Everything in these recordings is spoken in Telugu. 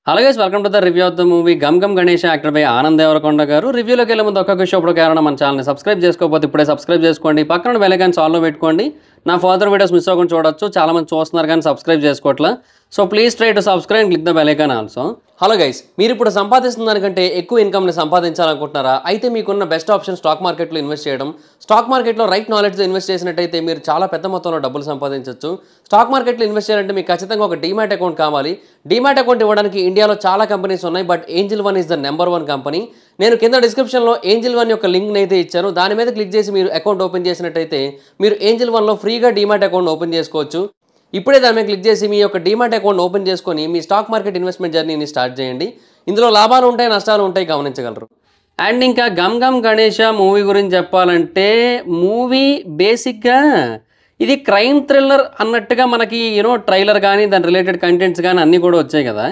Hello guys, welcome to the review of the movie Gam Gam Ganesh, actor by Anand Devarakonda garu. రివ్యూలోకి వెళ్ళే ముందు ఒక్కొక్క షోప్పుడు కారణం మన ఛానల్ని సబ్స్క్రైబ్ చేసుకోకపోతే ఇప్పుడే సబ్స్క్రైబ్ చేసుకోండి. పక్కన బెల్ ఐకాన్ ఆల్లో పెట్టుకోండి. నా ఫర్దర్ వీడియోస్ మిస్ అవ్వకుండా చూడొచ్చు. చాలా మంది చూస్తున్నారు కానీ సబ్స్క్రైబ్ చేసుకోవట్లా. So please try to subscribe and click the bell icon also. Hello guys, మీరు ఇప్పుడు సంపాదిస్తున్న దానికంటే ఎక్కువ ఇన్కమ్ని సంపాదించాలనుకుంటున్నారా? అయితే మీకున్న బెస్ట్ ఆప్షన్ స్టాక్ మార్కెట్లో ఇన్వెస్ట్ చేయడం. స్టాక్ మార్కెట్లో రైట్ నాలెడ్జ్తో ఇన్వెస్ట్ చేసినట్టయితే మీరు చాలా పెద్ద మొత్తంలో డబ్బులు సంపాదించవచ్చు. స్టాక్ మార్కెట్లో ఇన్వెస్ట్ చేయాలంటే మీకు ఖచ్చితంగా ఒక డీమ్యాట్ అకౌంట్ కావాలి. డీమ్యాట్ అకౌంట్ ఇవ్వడానికి ఇండియాలో చాలా కంపెనీస్ ఉన్నాయి, but angel one is the number 1 company. నేను కింద డిస్క్రిప్షన్లో ఏంజిల్ వన్ యొక్క లింక్ని అయితే ఇచ్చాను. దాని మీద క్లిక్ చేసి మీరు అకౌంట్ ఓపెన్ చేసినట్టయితే మీరు ఏంజిల్ వన్లో ఫ్రీగా డీమ్యాట్ అకౌంట్ ఓపెన్ చేసుకోవచ్చు. ఇప్పుడే దాని మీద క్లిక్ చేసి మీ యొక్క డీమ్యాట్ అకౌంట్ ఓపెన్ చేసుకొని మీ స్టాక్ మార్కెట్ ఇన్వెస్ట్మెంట్ జర్నీని స్టార్ట్ చేయండి. ఇందులో లాభాలు ఉంటాయి, నష్టాలు ఉంటాయి, గమనించగలరు. అండ్ ఇంకా గమ్ గమ్ గణేష మూవీ గురించి చెప్పాలంటే, మూవీ బేసిక్గా ఇది క్రైమ్ థ్రిల్లర్ అన్నట్టుగా మనకి ట్రైలర్ కానీ దాని రిలేటెడ్ కంటెంట్స్ కానీ అన్నీ కూడా వచ్చాయి కదా.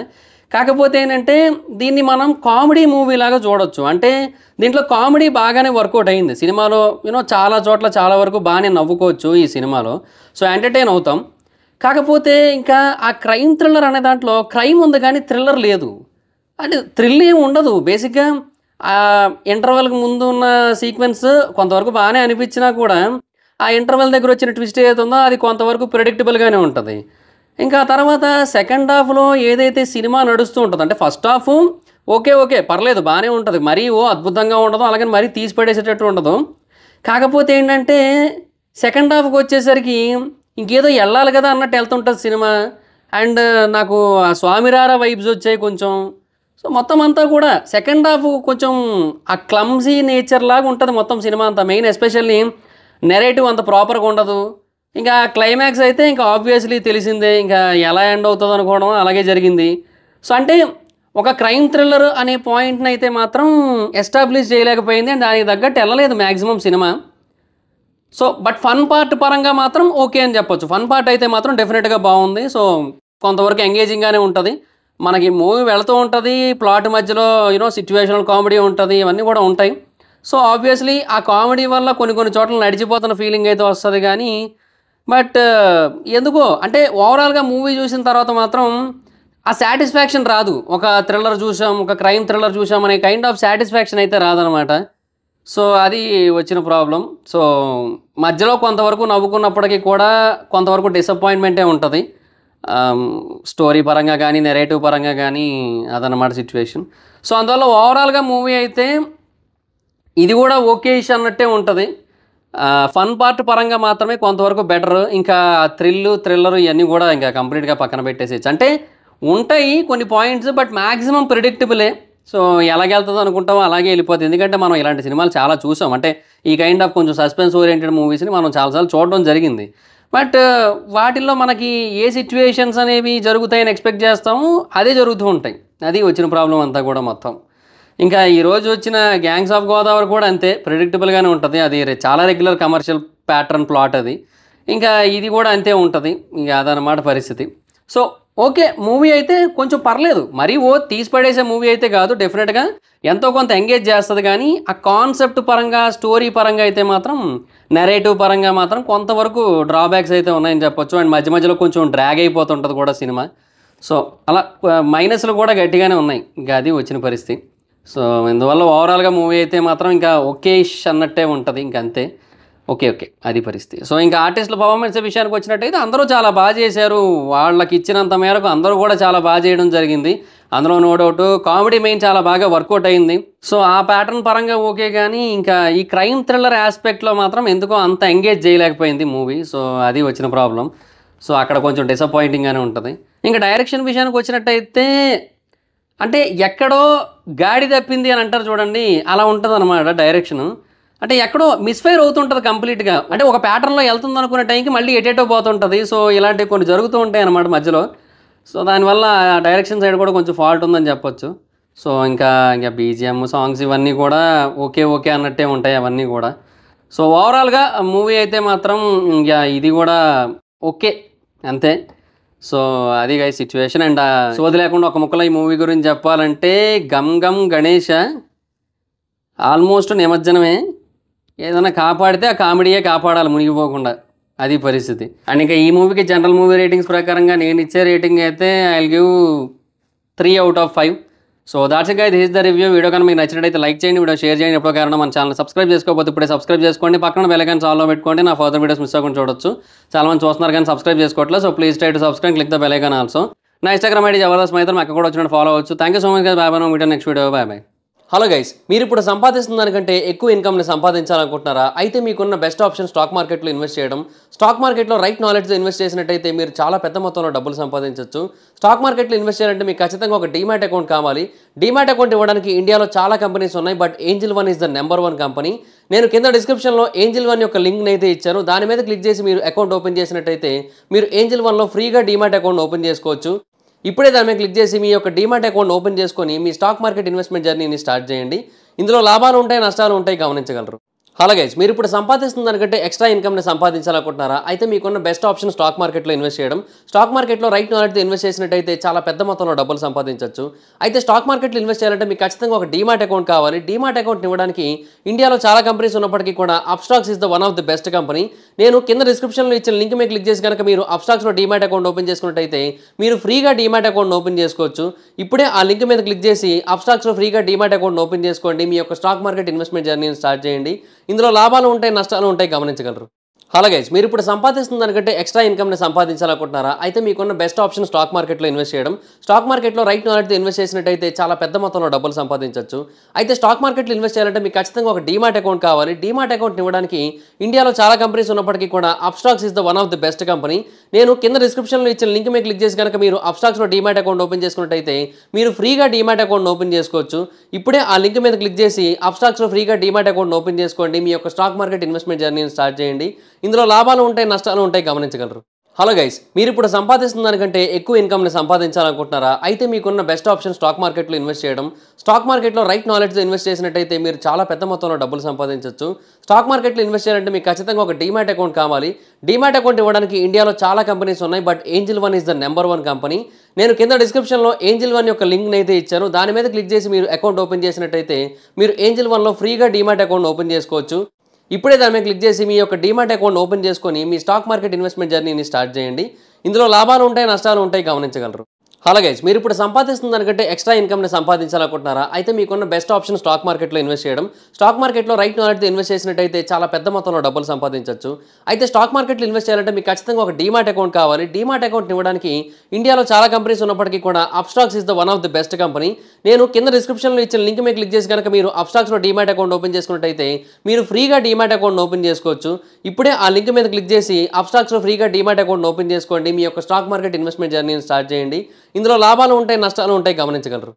కాకపోతే ఏంటంటే దీన్ని మనం కామెడీ మూవీ లాగా చూడొచ్చు. అంటే దీంట్లో కామెడీ బాగానే వర్కౌట్ అయింది సినిమాలో. చాలా చోట్ల చాలా వరకు బాగానే నవ్వుకోవచ్చు ఈ సినిమాలో. సో ఎంటర్టైన్ అవుతాం. కాకపోతే ఇంకా ఆ క్రైమ్ థ్రిల్లర్ అనే దాంట్లో క్రైమ్ ఉంది కానీ థ్రిల్లర్ లేదు. అంటే థ్రిల్ ఏమి ఉండదు. బేసిక్గా ఆ ఇంటర్వెల్కి ముందు ఉన్న సీక్వెన్స్ కొంతవరకు బాగానే అనిపించినా కూడా ఆ ఇంటర్వెల్ దగ్గర వచ్చిన ట్విస్ట్ ఏదైతే ఉందో అది కొంతవరకు ప్రెడిక్టబుల్గానే ఉంటుంది. ఇంకా తర్వాత సెకండ్ హాఫ్లో ఏదైతే సినిమా నడుస్తూ ఉంటుంది, అంటే ఫస్ట్ హాఫ్ ఓకే పర్లేదు బాగానే ఉంటుంది, మరీ అద్భుతంగా ఉండదు, అలాగే మరీ తీసి పడేసేటట్టు ఉండదు. కాకపోతే ఏంటంటే సెకండ్ హాఫ్కి వచ్చేసరికి ఇంకేదో వెళ్ళాలి కదా అన్నట్టు వెళ్తుంటుంది సినిమా. అండ్ నాకు ఆ స్వామిరారా వైబ్స్ వచ్చాయి కొంచెం. సో మొత్తం అంతా కూడా సెకండ్ హాఫ్ కొంచెం ఆ క్లమ్జీ నేచర్ లాగా ఉంటుంది మొత్తం సినిమా అంతా. మెయిన్ ఎస్పెషల్లీ నెరేటివ్ అంత ప్రాపర్గా ఉండదు. ఇంకా క్లైమాక్స్ అయితే ఇంకా ఆబ్వియస్లీ తెలిసిందే, ఇంకా ఎలా ఎండ్ అవుతుంది అనుకోవడం అలాగే జరిగింది. సో అంటే ఒక క్రైమ్ థ్రిల్లర్ అనే పాయింట్ని అయితే మాత్రం ఎస్టాబ్లిష్ చేయలేకపోయింది. అండ్ దానికి తగ్గట్టు వెళ్ళలేదు maximum cinema. So but fun part పరంగా మాత్రం ఓకే అని చెప్పొచ్చు. ఫన్ పార్ట్ అయితే మాత్రం డెఫినెట్గా బాగుంది. సో కొంతవరకు ఎంగేజింగ్గానే ఉంటుంది. మనకి మూవీ వెళుతూ ఉంటుంది, ప్లాట్ మధ్యలో సిచ్యువేషనల్ కామెడీ ఉంటుంది, ఇవన్నీ కూడా ఉంటాయి. సో ఆబ్వియస్లీ ఆ కామెడీ వల్ల కొన్ని చోట్ల నడిచిపోతున్న ఫీలింగ్ అయితే వస్తుంది. కానీ బట్ ఎందుకో అంటే ఓవరాల్గా మూవీ చూసిన తర్వాత మాత్రం ఆ సాటిస్ఫాక్షన్ రాదు. ఒక థ్రిల్లర్ చూసాం, ఒక క్రైమ్ థ్రిల్లర్ చూసాం అనే కైండ్ ఆఫ్ సాటిస్ఫాక్షన్ అయితే రాదనమాట. సో అది వచ్చిన ప్రాబ్లం. సో మధ్యలో కొంతవరకు నవ్వుకున్నప్పటికీ కూడా కొంతవరకు డిసప్పాయింట్మెంటే ఉంటుంది, స్టోరీ పరంగా కానీ నెరేటివ్ పరంగా కానీ. అదనమాట సిచ్యువేషన్. సో అందువల్ల ఓవరాల్గా మూవీ అయితే ఇది కూడా ఓకేష్ అన్నట్టే ఉంటుంది. ఫన్ పార్ట్ పరంగా మాత్రమే కొంతవరకు బెటర్. ఇంకా థ్రిల్లర్ ఇవన్నీ కూడా ఇంకా కంప్లీట్గా పక్కన పెట్టేసేయచ్చు. అంటే ఉంటాయి కొన్ని పాయింట్స్, బట్ మ్యాక్సిమం ప్రిడిక్టబులే. సో ఎలాగెళ్తుందో అనుకుంటామో అలాగే వెళ్ళిపోతుంది. ఎందుకంటే మనం ఇలాంటి సినిమాలు చాలా చూసాం. అంటే ఈ కైండ్ ఆఫ్ కొంచెం సస్పెన్స్ ఓరియంటెడ్ మూవీస్ని మనం చాలాసార్లు చూడడం జరిగింది. బట్ వాటిల్లో మనకి ఏ సిచ్యువేషన్స్ అనేవి జరుగుతాయని ఎక్స్పెక్ట్ చేస్తాము, అదే జరుగుతూ ఉంటాయి. అది వచ్చిన ప్రాబ్లం అంతా కూడా మొత్తం. ఇంకా ఈరోజు వచ్చిన గ్యాంగ్స్ ఆఫ్ గోదావరి కూడా అంతే, ప్రెడిక్టబుల్గానే ఉంటుంది. అది చాలా రెగ్యులర్ కమర్షియల్ ప్యాటర్న్ ప్లాట్ అది. ఇంకా ఇది కూడా అంతే ఉంటుంది. ఇంకా అదనమాట పరిస్థితి. సో ఓకే, మూవీ అయితే కొంచెం పర్లేదు, మరీ తీసి పడేసే మూవీ అయితే కాదు. డెఫినెట్గా ఎంతో కొంత ఎంగేజ్ చేస్తుంది. కానీ ఆ కాన్సెప్ట్ పరంగా, స్టోరీ పరంగా అయితే మాత్రం, నెరేటివ్ పరంగా మాత్రం కొంతవరకు డ్రాబ్యాక్స్ అయితే ఉన్నాయని చెప్పొచ్చు. అండ్ మధ్యలో కొంచెం డ్రాగ్ అయిపోతుంటుంది కూడా సినిమా. సో అలా మైనస్లు కూడా గట్టిగానే ఉన్నాయి. ఇంకా అది వచ్చిన పరిస్థితి. సో ఇందువల్ల ఓవరాల్గా మూవీ అయితే మాత్రం ఇంకా ఓకేష్ అన్నట్టే ఉంటుంది. ఇంకా అంతే, ఓకే అది పరిస్థితి. సో ఇంకా ఆర్టిస్టుల పర్ఫార్మెన్స్ విషయానికి వచ్చినట్టయితే అందరూ చాలా బాగా చేశారు. వాళ్ళకి ఇచ్చినంత మేరకు అందరూ కూడా చాలా బాగా చేయడం జరిగింది. అందులో నో డౌట్ కామెడీ మెయిన్ చాలా బాగా వర్కౌట్ అయింది. సో ఆ ప్యాటర్న్ పరంగా ఓకే. కానీ ఇంకా ఈ క్రైమ్ థ్రిల్లర్ ఆస్పెక్ట్లో మాత్రం ఎందుకో అంత ఎంగేజ్ చేయలేకపోయింది మూవీ. సో అది వచ్చిన ప్రాబ్లం. సో అక్కడ కొంచెం డిసప్పాయింటింగ్గానే ఉంటుంది. ఇంకా డైరెక్షన్ విషయానికి వచ్చినట్టయితే అంటే ఎక్కడో గాడి తప్పింది అని అంటారు చూడండి, అలా ఉంటుంది అనమాట డైరెక్షను. అంటే ఎక్కడో మిస్ఫైర్ అవుతుంటుంది కంప్లీట్గా. అంటే ఒక ప్యాటర్న్లో వెళ్తుంది అనుకునే టైంకి మళ్ళీ ఎటేటో పోతుంటుంది. సో ఇలాంటివి కొన్ని జరుగుతూ ఉంటాయి అన్నమాట మధ్యలో. సో దానివల్ల డైరెక్షన్ సైడ్ కూడా కొంచెం ఫాల్ట్ ఉందని చెప్పొచ్చు. సో ఇంకా బీజిఎం సాంగ్స్ ఇవన్నీ కూడా ఓకే అన్నట్టే ఉంటాయి అవన్నీ కూడా. సో ఓవరాల్గా మూవీ అయితే మాత్రం ఇంకా ఇది కూడా ఓకే అంతే. సో అది గైస్ సిచ్యువేషన్. అండ్ సోది లేకుండా ఒక ముక్కలో ఈ మూవీ గురించి చెప్పాలంటే, గమ్ గమ్ గణేష ఆల్మోస్ట్ నిమజ్జనమే. ఏదైనా కాపాడితే ఆ కామెడీయే కాపాడాలి మునిగిపోకుండా, అది పరిస్థితి. అండ్ ఇంకా ఈ మూవీకి జనరల్ మూవీ రేటింగ్స్ ప్రకారంగా నేను ఇచ్చే రేటింగ్ అయితే I will give 3 out of 5. So that's it guys, this is the review. Video కనుక మీకు నచ్చినట్లయితే లైక్ చేయండి, వీడియో షేర్ చేయండి. ఎప్పుడో కారణం మన ఛానల్ సబ్స్క్రైబ్ చేసుకోకపోతే ఇప్పుడే సబ్స్క్రైబ్ చేసుకోండి. పక్కన బెల్ ఐకాన్ ఆన్లో పెట్టుకోండి. నా ఫర్దర్ వీడియోస్ మిస్ అవ్వకుండా చూడొచ్చు. చాలా మంది చూస్తున్నారు కానీ సబ్స్క్రైబ్ చేసుకోవట్లేదు. So please try to subscribe, click the bell icon also. నా ఇన్స్టాగ్రామ్ ఐడి జబర్దస్త్ మైత్రం, అక్కడ కూడా వచ్చినట్టు ఫాలో అవ్వచ్చు. Thank you so much guys. Bye bye. Meet next video. Bye bye. Hello guys, మీరు ఇప్పుడు సంపాదిస్తున్న దానికంటే ఎక్కువ ఇన్కమ్ని సంపాదించాలనుకుంటున్నారా? అయితే మీకున్న బెస్ట్ ఆప్షన్ స్టాక్ మార్కెట్లో ఇన్వెస్ట్ చేయడం. స్టాక్ మార్కెట్లో రైట్ నాలెడ్జ్తో ఇన్వెస్ట్ చేసినట్టయితే మీరు చాలా పెద్ద మొత్తంలో డబ్బులు సంపాదించవచ్చు. స్టాక్ మార్కెట్లో ఇన్వెస్ట్ చేయాలంటే మీకు ఖచ్చితంగా ఒక డీమ్యాట్ అకౌంట్ కావాలి. డీమ్యాట్ అకౌంట్ ఇవ్వడానికి ఇండియాలో చాలా కంపెనీస్ ఉన్నాయి, but angel one is the number 1 company. నేను కింద డిస్క్రిప్షన్లో ఏంజిల్ వన్ యొక్క లింక్ని అయితే ఇచ్చాను. దాని మీద క్లిక్ చేసి మీరు అకౌంట్ ఓపెన్ చేసినట్టయితే మీరు ఏంజిల్ వన్లో ఫ్రీగా డీమ్యాట్ అకౌంట్ ఓపెన్ చేసుకోవచ్చు. ఇప్పుడే దాని మీద క్లిక్ చేసి మీ యొక్క డీమ్యాట్ అకౌంట్ ఓపెన్ చేసుకొని మీ స్టాక్ మార్కెట్ ఇన్వెస్ట్మెంట్ జర్నీని స్టార్ట్ చేయండి. ఇందులో లాభాలు ఉంటాయి, నష్టాలు ఉంటాయి, గమనించగలరు. హలో గైస్, మీరు ఇప్పుడు సంపాదిస్తున్న దానికంటే ఎక్స్ట్రా ఇన్కమ్ని సంపాదించాలనుకుంటున్నారా? అయితే మీకున్న బెస్ట్ ఆప్షన్ స్టాక్ మార్కెట్లో ఇన్వెస్ట్ చేయడం. స్టాక్ మార్కెట్లో రైట్ నాలెడ్జ్తో ఇన్వెస్ట్ చేసినట్టయితే చాలా పెద్ద మొత్తంలో డబ్బులు సంపాదించవచ్చు. అయితే స్టాక్ మార్కెట్లో ఇన్వెస్ట్ చేయాలంటే మీకు ఖచ్చితంగా ఒక డీమ్యాట్ అకౌంట్ కావాలి. డీమ్యాట్ అకౌంట్ ఇవ్వడానికి ఇండియాలో చాలా కంపెనీస్ ఉన్నప్పటికీ కూడా Upstox is the one of the best company. నేను కింద డిస్క్రిప్షన్లో ఇచ్చిన లింక్ మీద క్లిక్ చేసి కనుక మీరు అప్స్టాక్స్లో డీమ్యాట్ అకౌంట్ ఓపెన్ చేసుకున్నట్టయితే మీరు ఫ్రీగా డీమ్యాట్ అకౌంట్ ఓపెన్ చేసుకోవచ్చు. ఇప్పుడే ఆ లింక్ మీద క్లిక్ చేసి అప్స్టాక్స్లో ఫ్రీగా డీమ్యాట్ అకౌంట్ ఓపెన్ చేసుకోండి. మీ యొక్క స్టాక్ మార్కెట్ ఇన్వెస్ట్మెంట్ జర్నీని స్టార్ట్ చేయండి. ఇందులో లాభాలు ఉంటాయి, నష్టాలు ఉంటాయి, గమనించగలరు. హలో గైస్, మీరు ఇప్పుడు సంపాదిస్తున్న దానికంటే ఎక్స్ట్రా ఇన్కమ్ని సంపాదించాలనుకుంటున్నారా? అయితే మీకున్న బెస్ట్ ఆప్షన్ స్టాక్ మార్కెట్లో ఇన్వెస్ట్ చేయడం. స్టాక్ మార్కెట్లో రైట్ నాలెడ్జ్తో ఇన్వెస్ట్ చేసినట్టయితే చాలా పెద్ద మొత్తంలో డబ్బులు సంపాదించవచ్చు. అయితే స్టాక్ మార్కెట్లో ఇన్వెస్ట్ చేయాలంటే మీకు ఖచ్చితంగా ఒక డీమ్యాట్ అకౌంట్ కావాలి. డీమ్యాట్ అకౌంట్ ఇవ్వడానికి ఇండియాలో చాలా కంపెనీస్ ఉన్నప్పటికీ కూడా Upstox is the one of the best company. నేను కింద డిస్క్రిప్షన్లో ఇచ్చిన లింక్ మీద క్లిక్ చేసి కనుక మీరు అప్స్టాక్స్లో డీమ్యాట్ అకౌంట్ ఓపెన్ చేసుకున్నట్టయితే మీరు ఫ్రీగా డీమ్యాట్ అకౌంట్ ఓపెన్ చేసుకోవచ్చు. ఇప్పుడే ఆ లింక్ మీద క్లిక్ చేసి అప్స్టాక్స్లో ఫ్రీగా డీమ్యాట్ అకౌంట్ ఓపెన్ చేసుకోండి. మీ యొక్క స్టాక్ మార్కెట్ ఇన్వెస్ట్మెంట్ జర్నీని స్టార్ట్ చేయండి. ఇందులో లాభాలు ఉంటాయి, నష్టాలు ఉంటాయి, గమనించగలరు. హలో గైస్, మీరు ఇప్పుడు సంపాదిస్తున్న దానికంటే ఎక్కువ ఇన్కమ్ని సంపాదించాలనుకుంటున్నారా? అయితే మీకున్న బెస్ట్ ఆప్షన్ స్టాక్ మార్కెట్లో ఇన్వెస్ట్ చేయడం. స్టాక్ మార్కెట్లో రైట్ నాలెడ్జ్తో ఇన్వెస్ట్ చేసినట్టయితే మీరు చాలా పెద్ద మొత్తంలో డబ్బులు సంపాదించవచ్చు. స్టాక్ మార్కెట్లో ఇన్వెస్ట్ చేయాలంటే మీకు ఖచ్చితంగా ఒక డీమ్యాట్ అకౌంట్ కావాలి. డీమ్యాట్ అకౌంట్ ఇవ్వడానికి ఇండియాలో చాలా కంపెనీస్ ఉన్నాయి, but angel one is the number 1 company. నేను కింద డిస్క్రిప్షన్లో ఏంజిల్ వన్ యొక్క లింక్ని అయితే ఇచ్చాను. దాని మీద క్లిక్ చేసి మీరు అకౌంట్ ఓపెన్ చేసినట్టయితే మీరు ఏంజిల్ వన్లో ఫ్రీగా డీమ్యాట్ అకౌంట్ ఓపెన్ చేసుకోవచ్చు. ఇప్పుడే దాని మీద క్లిక్ చేసి మీ యొక్క డీమ్యాట్ అకౌంట్ ఓపెన్ చేసుకొని మీ స్టాక్ మార్కెట్ ఇన్వెస్ట్మెంట్ జర్నీని స్టార్ట్ చేయండి. ఇందులో లాభాలు ఉంటాయి, నష్టాలు ఉంటాయి, గమనించగలరు. హలో గైస్, మీరు ఇప్పుడు సంపాదిస్తున్న దానికంటే ఎక్స్ట్రా ఇన్కమ్ని సంపాదించాలనుకుంటున్నారా? అయితే మీకున్న బెస్ట్ ఆప్షన్ స్టాక్ మార్కెట్లో ఇన్వెస్ట్ చేయడం. స్టాక్ మార్కెట్లో రైట్ నాలెడ్జ్తో ఇన్వెస్ట్ చేసినట్టయితే చాలా పెద్ద మొత్తంలో డబ్బులు సంపాదించవచ్చు. అయితే స్టాక్ మార్కెట్లో ఇన్వెస్ట్ చేయాలంటే మీకు ఖచ్చితంగా ఒక డీమ్యాట్ అకౌంట్ కావాలి. డీమ్యాట్ అకౌంట్ ఇవ్వడానికి ఇండియాలో చాలా కంపెనీస్ ఉన్నప్పటికీ కూడా Upstox is the one of the best company. నేను కింద డిస్క్రిప్షన్లో ఇచ్చిన లింక్ మీద క్లిక్ చేసి కనుక మీరు అప్స్టాక్స్లో డీమ్యాట్ అకౌంట్ ఓపెన్ చేసుకున్నట్టయితే మీరు ఫ్రీగా డీమ్యాట్ అకౌంట్ ఓపెన్ చేసుకోవచ్చు. ఇప్పుడే ఆ లింక్ మీద క్లిక్ చేసి అప్స్టాక్స్లో ఫ్రీగా డీమ్యాట్ అకౌంట్ ఓపెన్ చేసుకోండి. మీ యొక్క స్టాక్ మార్కెట్ ఇన్వెస్ట్మెంట్ జర్నీని స్టార్ట్ చేయండి. ఇందులో లాభాలు ఉంటాయి, నష్టాలు ఉంటాయి, గమనించగలరు.